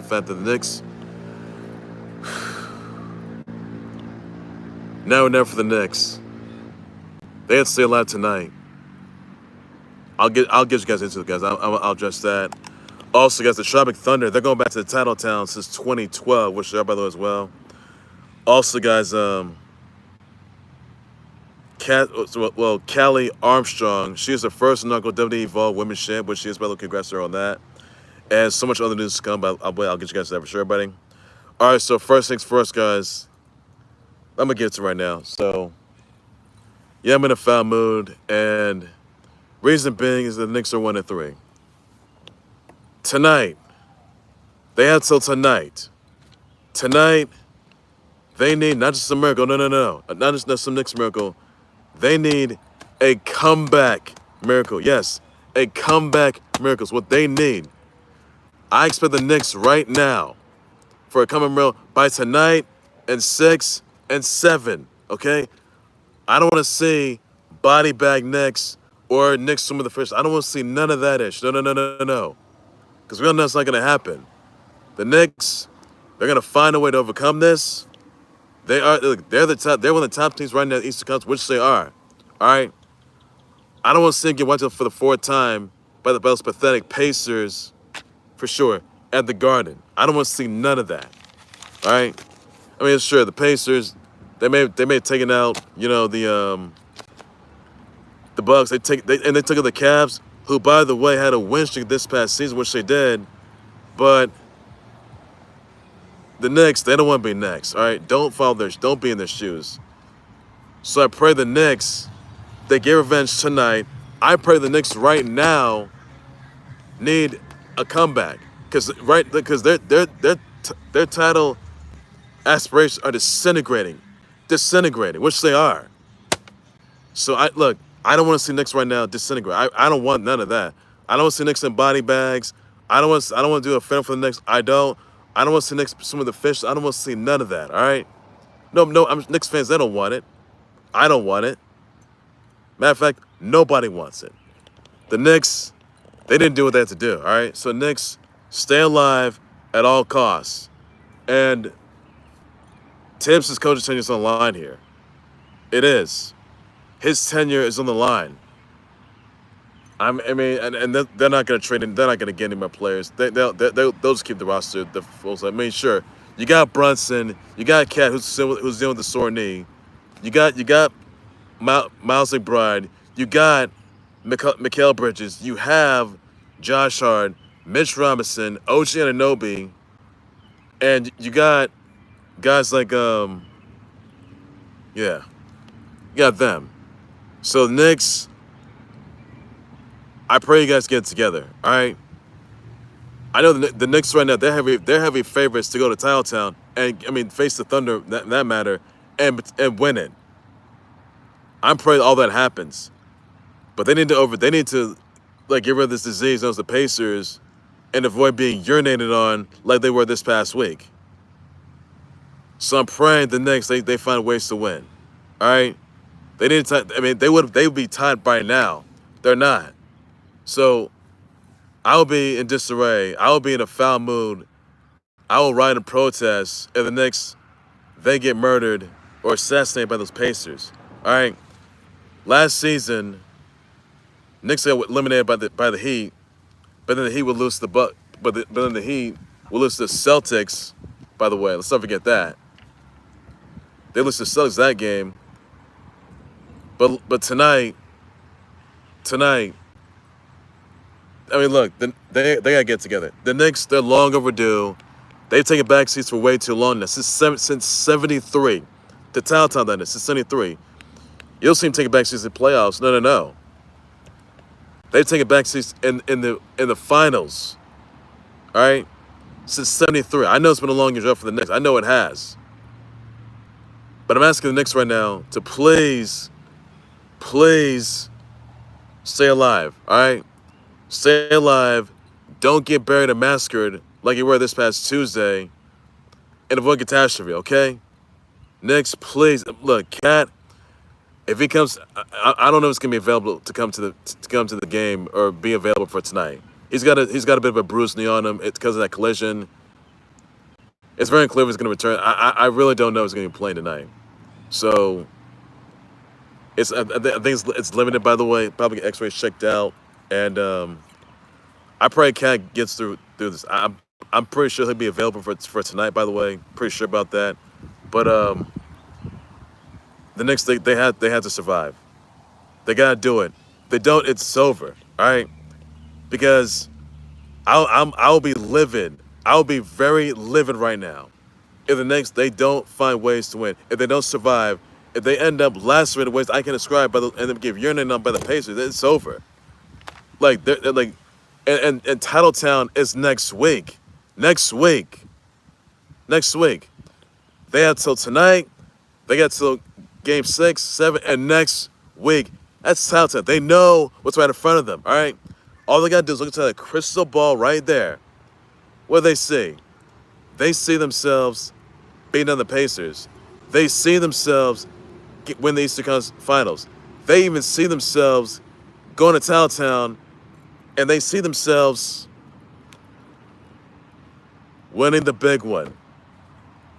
the fact that the Knicks. Now or never for the Knicks. They had to stay alive tonight. I'll get you guys into it, guys. I'll address that. Also, guys, the Tropic Thunder, they're going back to the title town since 2012, which they're by the way as well. Also, guys, Callie Armstrong, she is the first inaugural WWE Evolve Women's Champ, which she is, by the way. Congrats to her on that. And so much other news to come, but I'll get you guys to that for sure, buddy. All right, so first things first, guys. I'm going to get it to right now. So, yeah, I'm in a foul mood, and reason being is the Knicks are 1-3. Tonight, they had till tonight. Tonight, they need not just a miracle, no. Not just some Knicks miracle. They need a comeback miracle. Yes, a comeback miracle is what they need. I expect the Knicks right now for a comeback miracle by tonight and 6 and 7, okay? I don't want to see body bag Knicks or Knicks swim with the fish. I don't want to see none of that ish. No. Because we all know it's not going to happen. The Knicks, they're going to find a way to overcome this. They're the top. They're one of the top teams right now in the Eastern Conference, which they are. All right? I don't want to see them get wiped out for the fourth time by the most pathetic Pacers, for sure, at the Garden. I don't want to see none of that. All right? I mean, sure, the Pacers, they may have taken out, the Bucks. They took out the Cavs, who, by the way, had a win streak this past season, which they did. But the Knicks, they don't want to be Knicks, all right? Don't be in their shoes. So I pray the Knicks, they get revenge tonight. I pray the Knicks right now need a comeback because their title aspirations are disintegrating, which they are. So I don't want to see Knicks right now disintegrate. I don't want none of that. I don't want to see Knicks in body bags. I don't want to do a fan for the Knicks. I don't want to see Knicks swim with the fish. I don't want to see none of that. All right? No. Knicks fans, they don't want it. I don't want it. Matter of fact, nobody wants it. The Knicks, they didn't do what they had to do. All right? So Knicks, stay alive at all costs. And Tibbs' coaching tenure is on the line here. It is. His tenure is on the line. And they're not going to trade him. They're not going to get any more players. They'll just keep the roster. I mean, sure, you got Brunson, you got Cat who's dealing with the sore knee, you got Miles McBride, you got Mikal Bridges, you have Josh Hart, Mitch Robinson, OG Anunoby, and you got guys like you got them. So the Knicks, I pray you guys get it together, all right? I know the Knicks right now, they're heavy favorites to go to Titletown and, face the Thunder, that matter, and win it. I'm praying all that happens. But they need to get rid of this disease known as the Pacers and avoid being urinated on like they were this past week. So I'm praying the Knicks, they find ways to win, all right? They need to. They would be tied by now. They're not. So I'll be in disarray. I will be in a foul mood. I will riot in protest, and the Knicks, they get murdered or assassinated by those Pacers. All right. Last season, Knicks got eliminated by the Heat, but then the Heat would lose to the but then the Heat will lose to the Celtics. By the way, let's not forget that. They lost to the Celtics that game. But tonight, look, they gotta get together. The Knicks, they're long overdue. They've taken back seats for way too long now. Since 73. The Titletown, that is, since 73. You don't see them taking back seats in playoffs. No. They've taken back seats in the finals. All right? Since 73. I know it's been a long year for the Knicks. I know it has. But I'm asking the Knicks right now to please stay alive, all right? Stay alive. Don't get buried and massacred like you were this past Tuesday and avoid catastrophe, okay? Knicks, please. Look, Cat, if he comes, I don't know if it's going to be available to come to the game or be available for tonight. He's got a bit of a bruised knee on him. It's because of that collision. It's very unclear if he's going to return. I really don't know if he's going to be playing tonight. So I think it's limited, by the way. Probably get X-rays checked out, and I pray Cat gets through this. I'm pretty sure he'll be available for tonight. By the way, pretty sure about that. But the Knicks they had to survive. They gotta do it. If they don't, it's over. All right, because I'll be livid. I'll be very livid right now if the Knicks they don't find ways to win. If they don't survive. If they end up lacerated ways I can describe and then get urinated on by the Pacers, it's over. Like they're like, and Titletown is next week. Next week. They have till tonight. They got till game 6, 7, and next week. That's Titletown. They know what's right in front of them. All right. All they gotta do is look into that crystal ball right there. What do they see? They see themselves beating on the Pacers. They see themselves win the Eastern Conference Finals. They even see themselves going to Titletown, and they see themselves winning the big one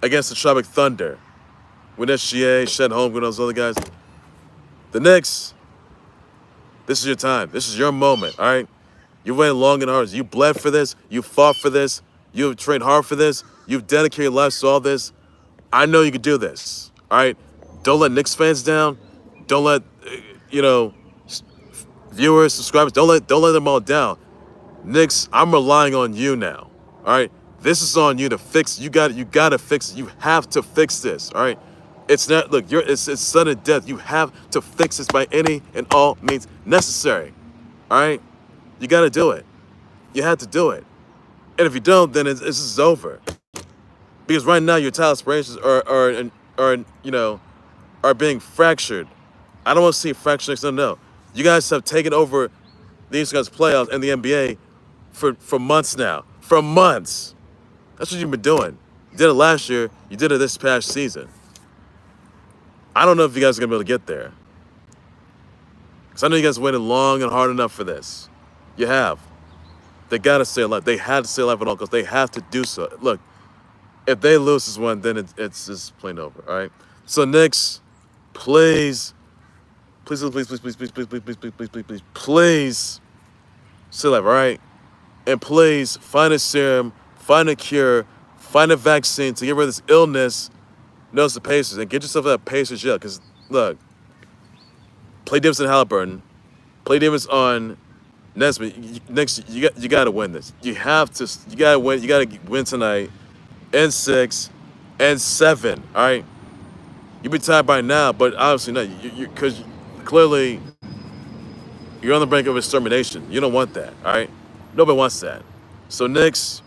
against the Tropic Thunder. When SGA, Shed Holmgren, those other guys. The Knicks, this is your time. This is your moment, all right? You waited long and hard. You bled for this. You fought for this. You've trained hard for this. You've dedicated your lives to all this. I know you can do this, all right? Don't let Knicks fans down. Don't let, viewers, subscribers, don't let them all down. Knicks, I'm relying on you now. All right? This is on you to fix. You got to fix it. You have to fix this. All right? It's not it's sudden death. You have to fix this by any and all means necessary. All right? You got to do it. You have to do it. And if you don't, then this is over. Because right now your title aspirations are being fractured. I don't want to see fractured. No. You guys have taken over the Eastern Conference playoffs and the NBA for months now. For months. That's what you've been doing. You did it last year. You did it this past season. I don't know if you guys are going to be able to get there. Because I know you guys waited long and hard enough for this. You have. They got to stay alive. They had to stay alive at all costs. They have to do so. Look, if they lose this one, then it's just plain over, all right? So, Knicks, please stay alive, all right? And please find a serum, find a cure, find a vaccine to get rid of this illness known as the Pacers, and get yourself out of Pacers jail. Because, look, play Davis and Halliburton, play Davis on Nesmith. Knicks, you got to win this. You got to win. You got to win tonight in 6 and 7, all right? You'd be tired by now, but obviously not. Because clearly you're on the brink of extermination. You don't want that, all right? Nobody wants that. So, Knicks,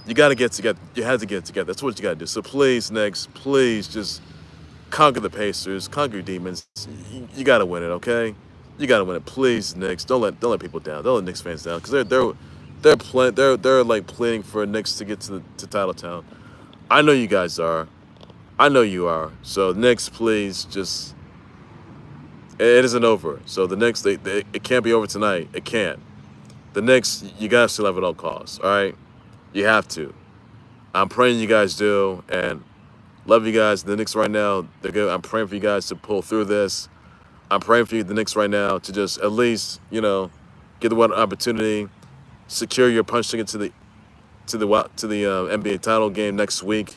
you got to get together. You have to get together. That's what you got to do. So, please, Knicks, please just conquer the Pacers, conquer your demons. You got to win it, okay? You got to win it. Please, Knicks, don't let people down. Don't let Knicks fans down because they're like pleading for Knicks to get to Titletown. I know you guys are. I know you are. So, Knicks, please, just... It isn't over. So, the Knicks, it can't be over tonight. It can't. The Knicks, you got to still have it at all costs, all right? You have to. I'm praying you guys do, and love you guys. The Knicks right now, they're good. I'm praying for you guys to pull through this. I'm praying for you, the Knicks right now, to just at least, get the one opportunity, secure your punch ticket to the NBA title game next week.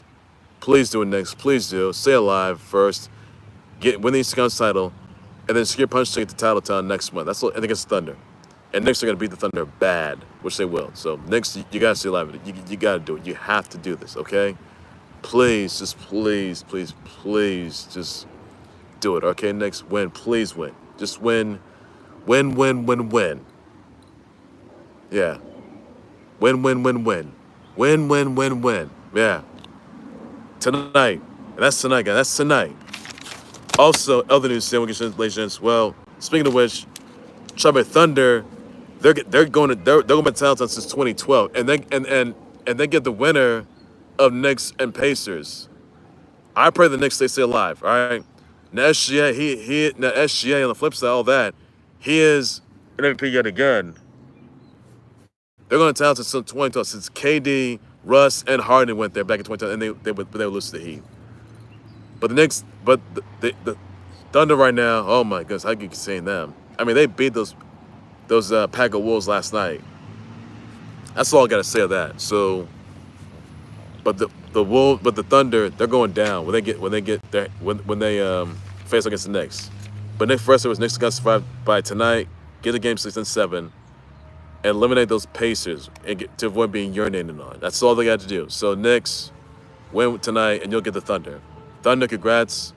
Please do it, Knicks. Please do. Stay alive first. Win the Eastern Conference title, and then secure punch ticket to Titletown next month. That's what I think it's Thunder. And Knicks are going to beat the Thunder bad, which they will. So, Knicks, you got to stay alive. You got to do it. You have to do this, okay? Please, just please just do it, okay, Knicks? Win. Please win. Just win. Win. Yeah. Win. Yeah. Tonight. And that's tonight, guys. That's tonight. Also, other news, ladies and gentlemen. Well, speaking of which, Tropic Thunder, they're going to Titletown since 2012, and they get the winner of Knicks and Pacers. I pray the Knicks stay alive. All right. Now SGA on the flip side, all that, he is an MVP yet again. They're going to Titletown since 2012, since KD Russ and Harden went there back in 2010, and they would lose to the Heat. But the Knicks, but the Thunder right now, oh my goodness, how you keep saying them? I mean, they beat those pack of wolves last night. That's all I gotta say of that. So, but the Thunder, they're going down when they face against the Knicks. But Nick first, it was Knicks got to survive by tonight, get a game 6 and 7, and eliminate those Pacers and to avoid being urinated on. That's all they got to do. So Knicks win tonight, and you'll get the Thunder. Thunder, congrats,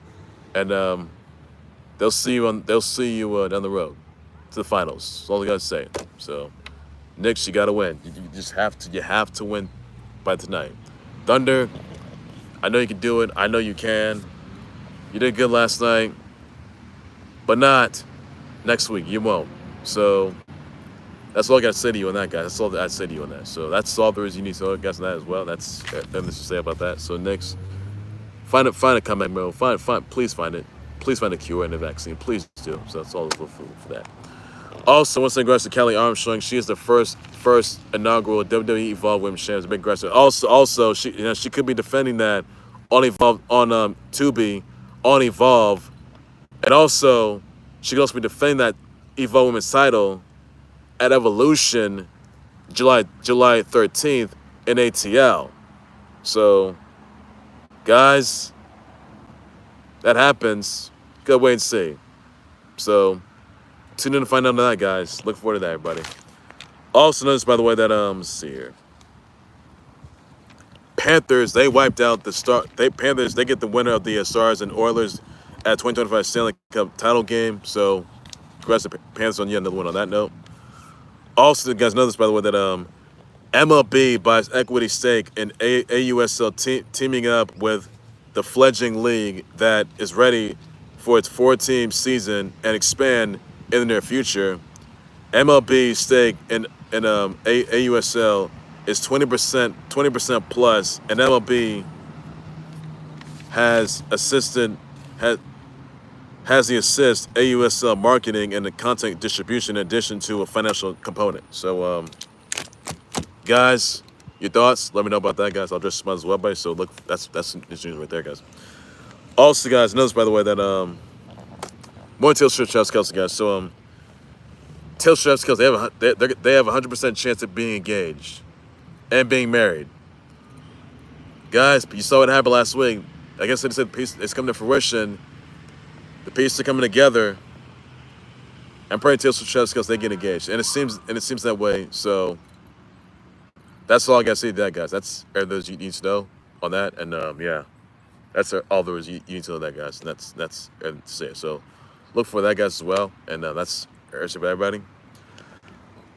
and they'll see you down the road to the finals. That's all I gotta say. So Knicks, you gotta win. You just have to win by tonight. Thunder, I know you can do it. I know you can. You did good last night, but not next week. You won't. So that's all I got to say to you on that, guys. That's all that I say to you on that. So that's all there is you need to know, guys, on that as well. That's nothing to say about that. So Knicks, find a comeback mode. Please find it. Please find a cure and a vaccine. Please do. So that's all I look for that. Also, once again, congrats to Kelly Armstrong. She is the first inaugural WWE Evolve Women's Champion. Big congrats. Also, she could be defending that on Evolve on Tubi on Evolve, and also she could also be defending that Evolve Women's title at Evolution, July 13th in ATL. So, guys, that happens. Gotta wait and see. So, tune in to find out on that, guys. Look forward to that, everybody. Also notice, by the way, that let's see here. Panthers, they wiped out the Panthers, they get the winner of the Stars and Oilers at 2025 Stanley Cup title game. So, congrats to Panthers on yet another one on that note. Also, you guys know this, by the way, that MLB buys equity stake in AUSL teaming up with the fledging league that is ready for its 4-team season and expand in the near future. MLB stake in AUSL is 20% plus, and MLB has the assist AUSL marketing and the content distribution in addition to a financial component. So, guys, your thoughts? Let me know about that, guys. I'll just smile as well, buddy. So look, that's news right there, guys. Also, guys, notice by the way that more Taylor Swift, Travis Kelce, guys. So Taylor Swift, Kelce, they have a 100% chance of being engaged and being married. Guys, you saw what happened last week. I guess they said it's coming to fruition. The pieces are coming together. I'm praying Taylor Swift, Travis Kelce, they get engaged, and it seems that way. So that's all I got to say to that, guys. That's everything you need to know on that, and yeah, that's all there is you need to know that, guys. And that's everything to say. So look for that, guys, as well, and that's everything for everybody.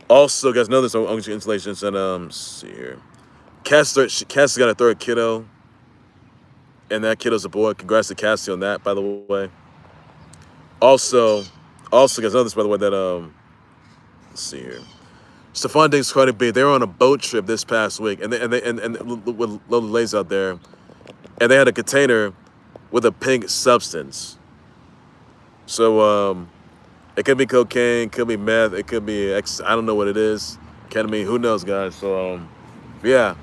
Also, guys, know this on installations, and let's see here. Cass got a third kiddo, and that kiddo's a boy. Congrats to Cassie on that, by the way. Also, guys, know this, by the way, that let's see here. Stefon Diggs Cardi B, they were on a boat trip this past week, and with little ladies out there, and they had a container with a pink substance. So it could be cocaine, could be meth, it could be I don't know what it is. Ketamine, who knows, guys? So yeah,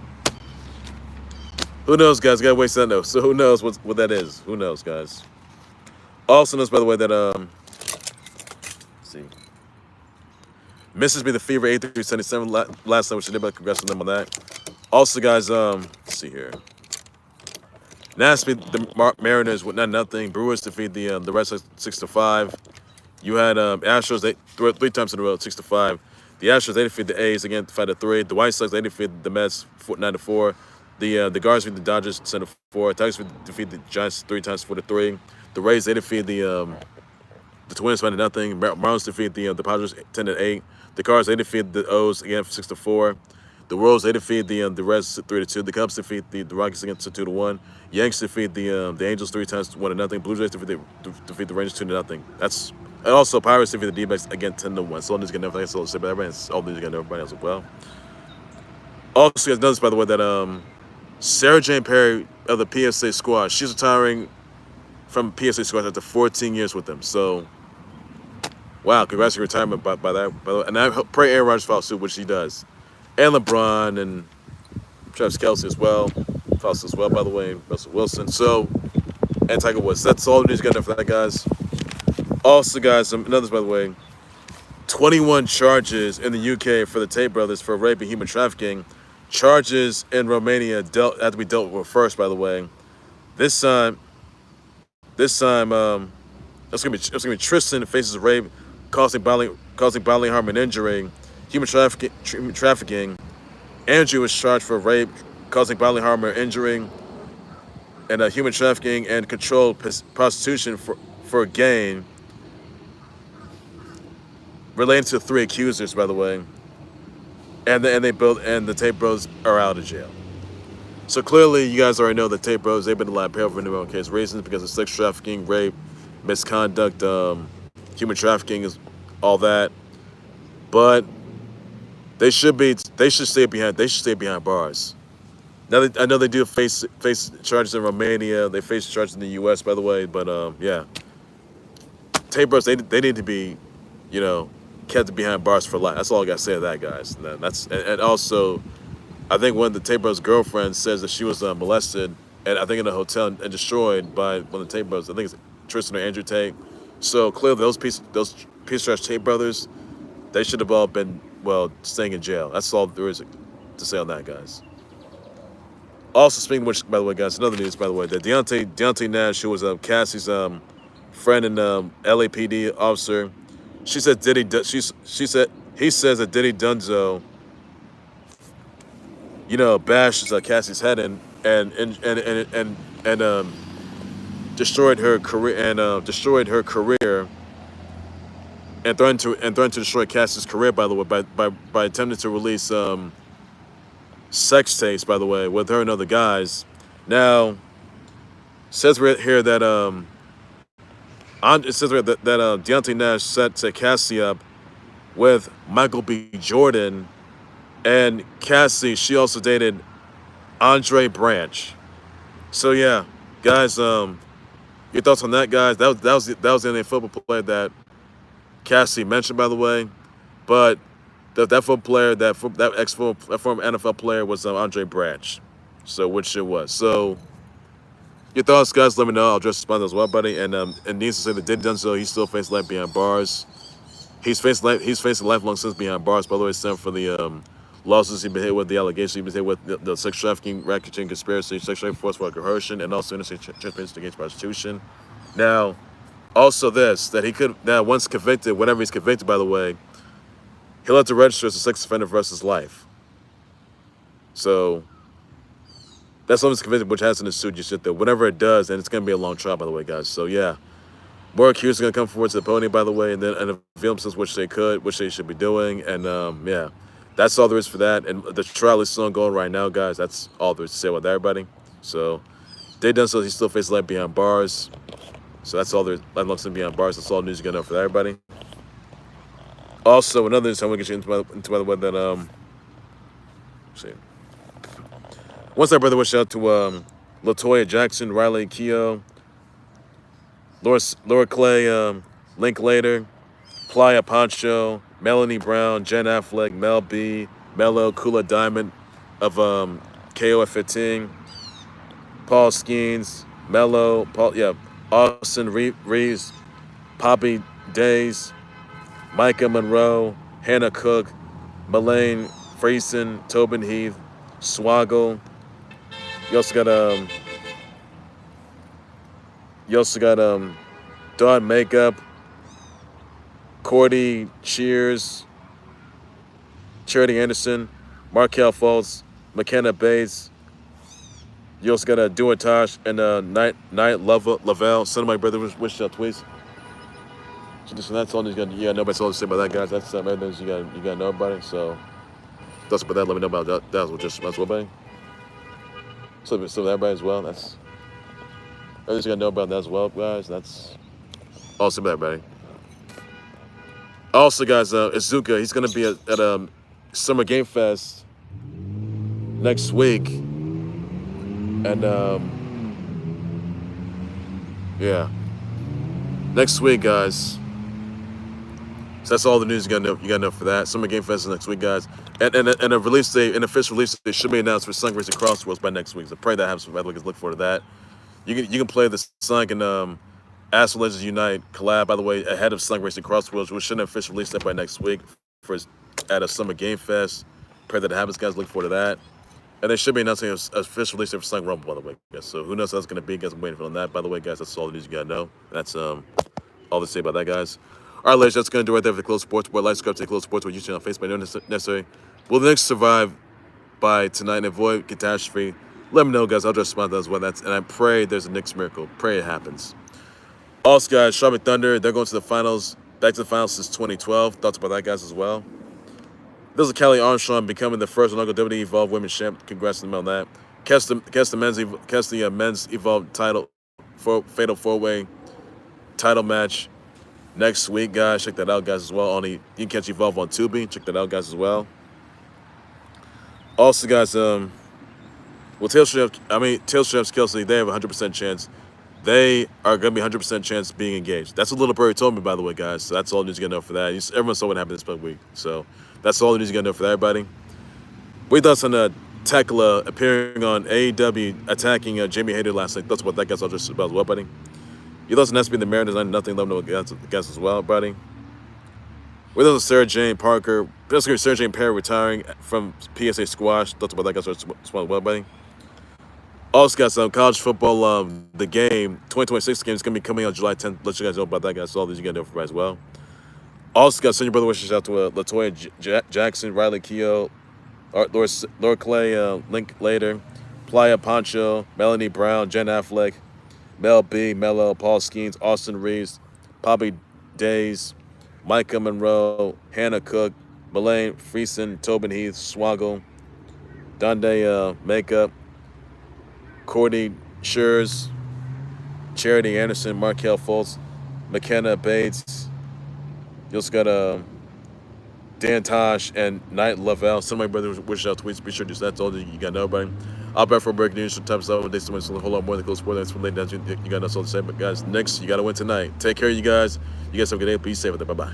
who knows, guys? Gotta wait till that knows. So who knows what that is? Who knows, guys? Also knows, by the way, that let's see. Mississippi the Fever 83-77 last night, which I did, but congrats on them on that. Also, guys, let's see here. Nashville, the Mariners with nothing. Brewers defeat the Red Sox 6-5. You had Astros three times in a row 6-5. The Astros, they defeat the A's again 5-3. The White Sox, they defeat the Mets 9-4. The Guardians defeat the Dodgers 7-4. Tigers defeat the Giants 3 times 4-3. The Rays, they defeat the Twins 5-0. Marlins defeat the Padres 10-8. The Cards, they defeat the O's again 6-4. The Royals, they defeat the Reds 3-2. The Cubs defeat the Rockies again 2-1. Yankees defeat the Angels 3 times 1-0. Blue Jays defeat the Rangers 2-0. That's and also Pirates defeat the D-backs again 10-1. So all these gonna everything. So all these gonna everybody else as well. Also, you guys noticed, by the way, that Sarah Jane Perry of the PSA squad, she's retiring from PSA squad after 14 years with them. So wow, congrats on your retirement by that. By the way. And I pray Aaron Rodgers follows suit, which he does. And LeBron and Travis Kelce as well. Faust as well, by the way. Russell Wilson. So, and Tiger Woods. That's all the news you got for that, guys. Also, guys, another, by the way, 21 charges in the UK for the Tate brothers for rape and human trafficking. Charges in Romania had to be dealt with first, by the way. This time, it's gonna be Tristan faces rape, causing bodily harm and injury, human trafficking. Andrew was charged for rape, causing bodily harm or injury, and human trafficking and controlled prostitution for gain. Relating to 3 accusers, by the way, and the Tate Bros are out of jail. So clearly, you guys already know the Tate Bros, they've been allowed to pay over criminal case reasons because of sex trafficking, rape, misconduct, human trafficking, is all that. But they should stay behind bars. Now I know they do face charges in Romania. They face charges in the U.S., by the way. But yeah, Tate Bros, they need to be, kept behind bars for life. That's all I gotta say to that, guys. And also, I think one of the Tate Bros' girlfriends says that she was molested, and I think in a hotel and destroyed by one of the Tate Bros. I think it's Tristan or Andrew Tate. So clearly, those piece trash Tate brothers, they should have all been staying in jail. That's all there is to say on that, guys. Also, speaking of which, by the way, guys, another news, by the way, that Deontay Nash, who was Cassie's friend and LAPD officer, he says that Diddy Dunzo, bashed Cassie's head and destroyed her career and threatened to destroy Cassie's career, by the way, by attempting to release sex tapes, by the way, with her and other guys. Now, it says right here that Deontay Nash set Cassie up with Michael B. Jordan, and Cassie, she also dated Andre Branch. So yeah, guys, your thoughts on that, guys? That was the NBA football player that Cassie mentioned, by the way, but that football player, that former NFL player was Andre Branch. So which it was. So your thoughts, guys, let me know. I'll just respond as well, buddy. And needs to say that Diddy Dunzo, he still facing life behind bars. He's facing lifelong sentence behind bars, by the way, stemmed for the lawsuits he's been hit with, the allegations he's been hit with, the sex trafficking, racketeering, conspiracy, sexual forceful coercion, and also innocent transparency against prostitution. Now, also this, that he could, now once convicted, whenever he's convicted, by the way, he'll have to register as a sex offender for the rest of his life. So that's almost convicted, which hasn't sued you shit there. Whenever it does, and it's going to be a long trial, by the way, guys. So yeah, more accused are going to come forward to the pony, by the way, and avail themselves, which they should be doing. And yeah, that's all there is for that. And the trial is still ongoing right now, guys. That's all there is to say about everybody. So they done so, he still faces life behind bars. So that's all there's, lifelong sentence behind bars. That's all the news you're going to know for everybody. Also, another news I want to get you into, by the way, that let's see. Once that brother wish out to Latoya Jackson, Riley Keough, Laura Clay, Linklater, Playa Poncho, Melanie Brown, Jen Affleck, Mel B, Mello, Kula Diamond of KOF 15, Paul Skeens, Mello, Austin Reeves, Poppy Days, Micah Monroe, Hannah Cook, Melaine Friesen, Tobin Heath, Swaggle. You also got Dawn Makeup, Cordy Cheers, Charity Anderson, Markel Fultz, McKenna Bates. You also got Duatage and Night Lavelle. Send my brother wish tweets. So that's all you got to know. That's all to say about that, guys. That's everything you got to know about it. So that's about that. Let me know about that. That's what just as well, buddy. So everybody as well. That's everything you got to know about that as well, guys. That's also about everybody. Also, guys, Izuka, he's gonna be at Summer Game Fest next week, and yeah, next week, guys. So that's all the news you gotta know. You gotta know for that. Summer Game Fest is next week, guys. And a release date, an official release date should be announced for Sunk Racing Crossroads by next week. So pray that happens. By the way, look forward to that. You can play the Sunk and AUSL Legends Unite collab, by the way, ahead of Sunk Racing Crossroads, which should have officially released that by next week for at a Summer Game Fest. Pray that it happens, guys. Look forward to that. And they should be announcing an official release for Sunk Rumble, by the way, guys. So who knows how that's going to be, guys. I'm waiting for that, by the way, guys. That's all the news you got to know. That's all to say about that, guys. All right, ladies, that's going to do right there for the Close Sports Board. Like, subscribe to the Close Sports Board YouTube channel on Facebook. No necessary. Will the Knicks survive by tonight and avoid catastrophe? Let me know, guys. I'll just respond to that as well. And I pray there's a Knicks miracle. Pray it happens. Also, guys, Tropic Thunder, they're going to the finals, back to the finals since 2012. Thoughts about that, guys, as well. This is Khalil Armstrong becoming the first inaugural WWE Evolve Women's Champ. Congrats to them on that. Catch the men's Evolve title, Fatal 4-Way title match next week, guys. Check that out, guys, as well. You can catch Evolve on Tubi. Check that out, guys, as well. Also, guys, Tail Straps, Kelsey, they have a 100% chance. They are going to be 100% chance of being engaged. That's what Little Birdie told me, by the way, guys. So that's all the news you got to know for that. Everyone saw what happened this past week. So that's all the news you got to know for that, everybody. We thoughts on Tekla appearing on AEW attacking Jamie Hayter last night. Thoughts about that, guys. I'll just about as well, buddy. Your thoughts on SB the Mariners? Nothing. Let them know, guys, as well, buddy. We thoughts on Sarah Jane Parker. Basically, Sarah Jane Perry retiring from PSA Squash. Thoughts about that, guys, as well, buddy. Also got some college football, the game, 2026 game is going to be coming out July 10th. Let you guys know about that, guys. So all these you got to know for as well. Also got send your brother wishes out to Latoya Jackson, Riley Keough, Laura Clay, Link Later, Playa Pancho, Melanie Brown, Jen Affleck, Mel B, Mello, Paul Skeens, Austin Reeves, Poppy Days, Micah Monroe, Hannah Cook, Melaine Friesen, Tobin Heath, Swaggle, Donde Makeup, Courtney Schurz, Charity Anderson, Markel Fultz, McKenna Bates. You also got Dan Tosh and Knight Lavelle. Some of my brothers wish out tweets. Be sure to do that. That's all you got to know, everybody. I'll bet for breaking news. Sometimes I would so a whole lot more than close sport. That's from late down. You got us all to say. But guys, Knicks, you got to win tonight. Take care, you guys. You guys have a good day. Be safe with it. Bye bye.